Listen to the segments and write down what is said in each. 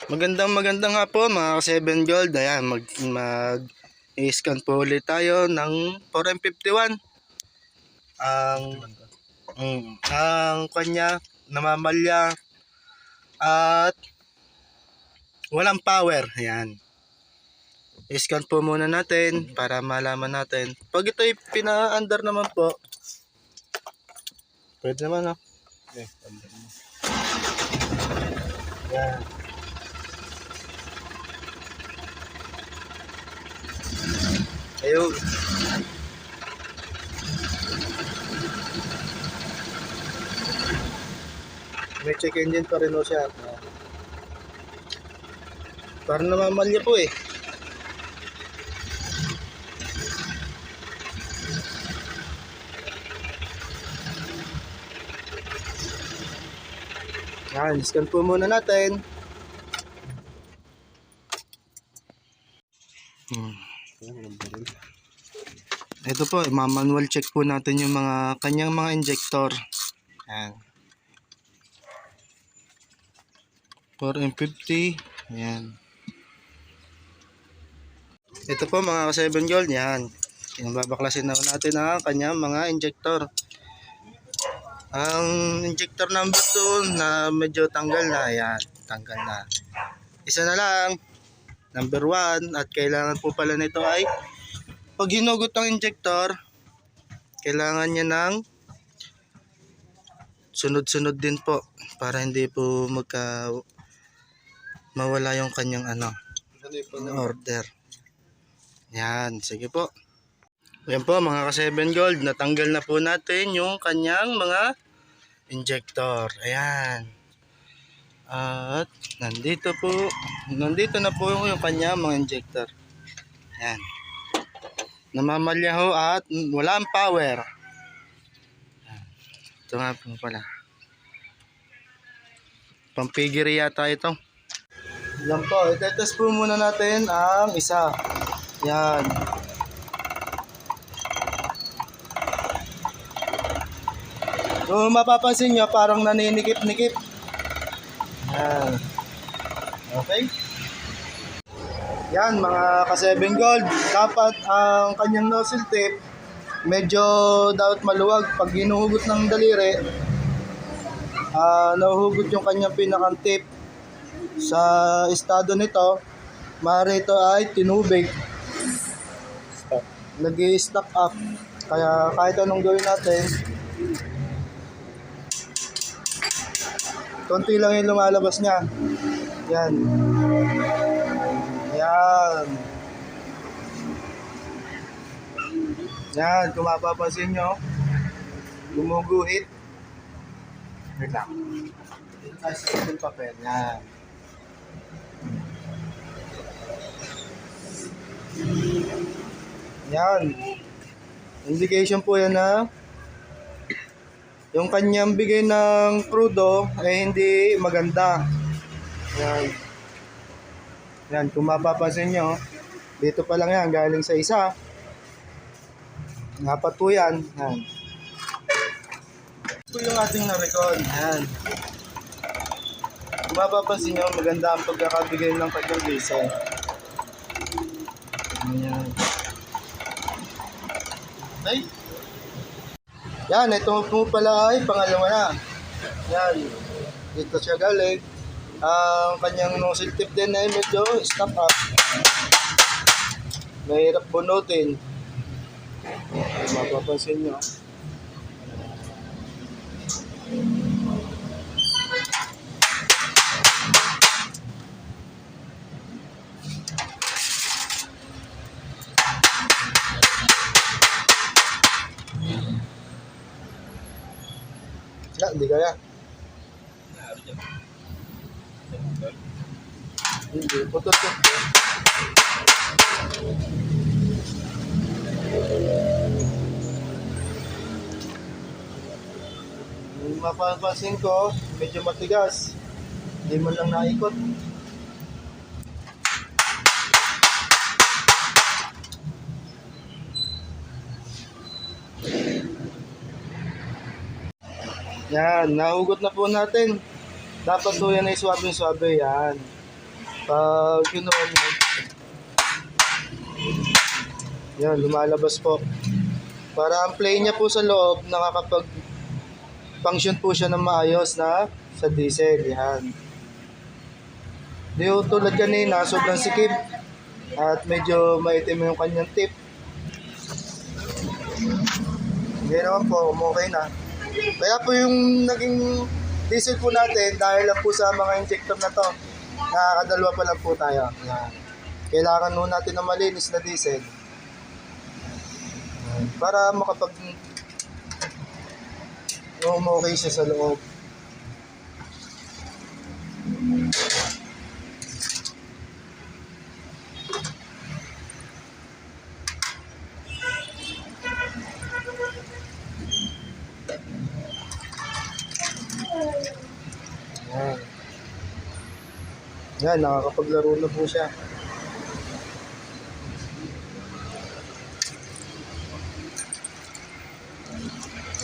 Magandang nga po mga ka-7 Gold. Ayan, mag-i-scan po ulit tayo ng 4M51. Ang kanya namamalya at walang power. Ayan. I-scan po muna natin para malaman natin. Pag ito'y pina-under naman po, pwede naman, no? Okay, under mo. Ayan. Ayun. May check engine pa rin o siya. Parang namamalya po eh. Yan, scan po muna natin. Ito po, manual check po natin yung kanyang mga injector. Yan. 4M50. Yan. Ito po mga ka-7 Gold. Yan. Babaklasin na natin ang kanyang mga injector. Ang injector number 2 na medyo tanggal na. Yan. Tanggal na. Isa na lang. Number 1. At kailangan po pala nito ay pag hinugot ng injector, kailangan niya ng sunod-sunod din po para hindi po mawala yung kanyang order. Yan, sige po. Yan po mga ka-7 Gold, natanggal na po natin yung kanyang mga injector. Ayan. At nandito na po yung kanyang mga injector. Ayan. Namamalya ho at walang power. Ito nga po pala. Pampigiri yata ito. Yan po, itetest po muna natin ang isa. Yan. So mapapansin nyo parang naninikip-nikip. Yan. Okay. Yan mga ka-7 Gold, dapat ang kanyang nozzle tip medyo dapat maluwag. Pag hinuhugot ng daliri, nahuhugot yung kanyang pinakang tip. Sa estado nito, maaari ito ay tinubig, nag-i-stack up. Kaya kahit anong gawin natin, konti lang yung lumalabas niya. Yan. Yan. Yan, kung mapapansin nyo, gumuguhit. Wait lang. Dito tayo sa yung papel. Yan. Yan. Indication po yan na yung kanyang bigay ng crudo ay hindi maganda. Yan. Yan, kung mapapansin nyo, dito pa lang yan, galing sa isa. Dapat po yan. Yan. Ito yung ating na-record. Yan. Kung mapapansin nyo, maganda ang pagkakabigay ng kanyang diesel. Yan. Okay. Yan, ito po pala ay pangalawa na. Yan. Dito siya galing. Ang kanyang nozzle tip din ay medyo stop up. Mahirap bunutin. Mapapansin nyo. Hindi kaya. Hindi, putot-tot. Mapapansin ko, medyo matigas. Hindi mo lang naikot. Yan, nahugot na po natin. Dapat po yan ay swabe-swabe yan. Pag kinuha mo, yan, lumalabas po. Para ang play niya po sa loob, nakakapag-function po siya ng maayos na sa diesel. Yan. Di po tulad kanina, sobrang sikip at medyo maitim yung kanyang tip. Hindi naman po, okay na. Kaya po yung naging diesel po natin, dahil lang po sa mga injector na to, nakakadalwa pa lang po tayo. Yan. Kailangan nun natin na malinis na diesel. Yan. Para okay siya sa loob. Yan. Yan, nakakapaglaro na po siya.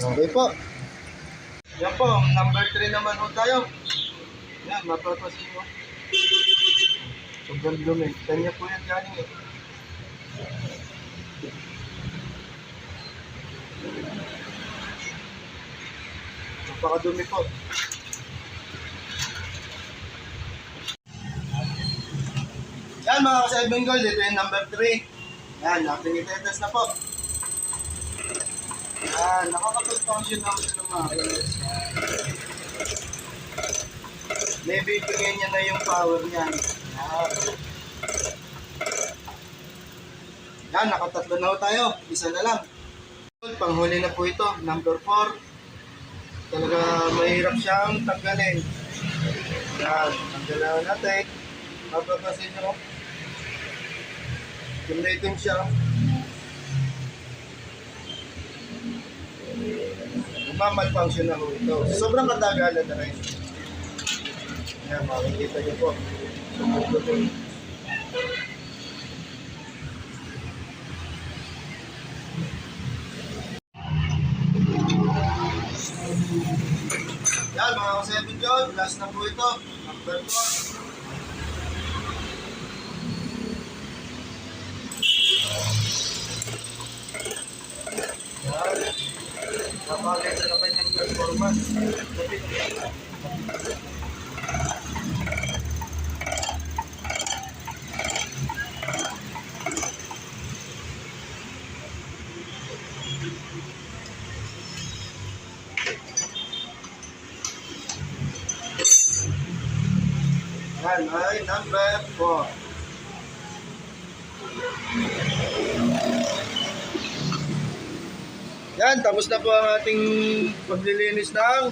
Okay po. Yan po, number 3 naman po tayo. Yan, mapapasin mo. Sobrang dumi. Kanya po yan galing eh. Napakadumi po. Yan mga ka-7 gold, ito yung number 3. Yan, natin itetest na po. Yan, nakakapag-function na siya ng maayos. May bibigyan niya na yung power niyan. Yan. Yan, nakatatlo na tayo. Isa na lang. Panghuli na po ito, number 4. Talaga mahirap siyang tanggalin. Yan, tanggalan natin. Mapapasin nyo. Kumulating siya. Malfunction na ho ito. Sobrang katagalan na rin. Yan, makikita nyo po. Yan mga ka-7 John, last na po ito. Number 4. Napakaganda na kanyang performance. Yan ay number 4. Yan, tapos na po ang ating paglilinis ng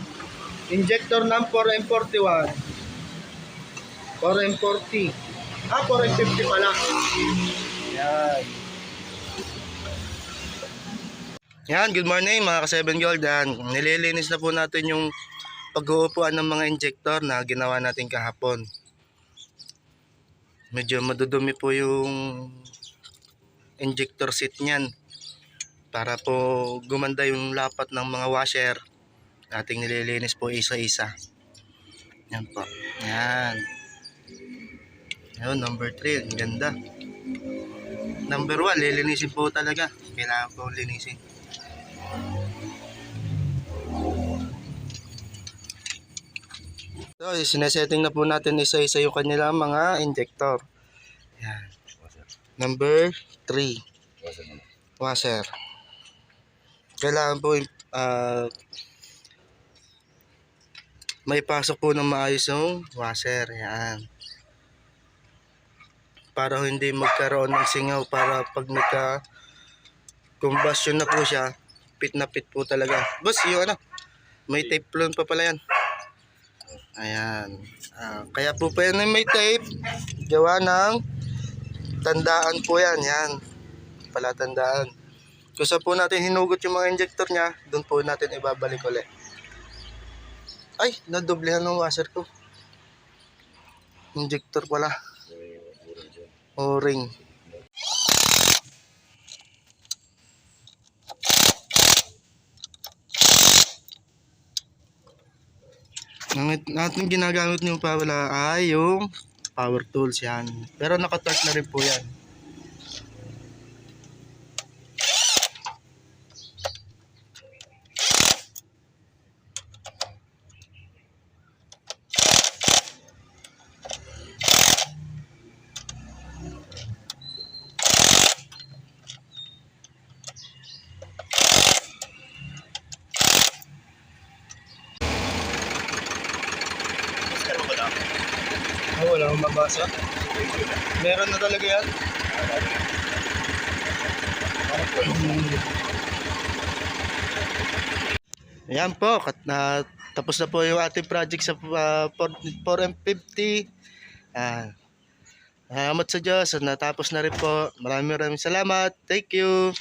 injector ng 4M41. 4M40. 4M50 pala. Yan. Yan, good morning mga ka-7 Gold. Yan, nililinis na po natin yung pag-uupuan ng mga injector na ginawa natin kahapon. Medyo madudumi po yung injector seat niyan. Para po gumanda yung lapat ng mga washer, ating nililinis po isa-isa. Yan po. Yan. Ayun, number 3. Ang ganda. Number 1, lilinisin po talaga. Kailangan po linisin. So, sinesetting na po natin isa-isa yung kanilang mga injector. Yan. Number 3. Washer. Kailangan po may pasok po ng maayos yung washer. Yan. Para hindi magkaroon ng singaw, para pag nagka-combustion na po siya, pit na pit po talaga. Boss, yung may tape plon pa pala yan. Ayan. Kaya po pa yan may tape. Gawa ng tandaan po yan. Yan. Pala tandaan. Kung saan po natin hinugot yung mga injector niya, doon po natin ibabalik ulit. Ay, nadoblehan ng washer ko. Injector pala. O-ring. Ang ating ginagamit niyo pa wala ay yung power tools yan. Pero naka-torque na rin po yan. Wala akong mabasa. Meron na talaga yan. Ayan po, tapos na po yung ating project sa 4M50. Salamat sa Diyos at natapos na rin po. Maraming salamat. Thank you.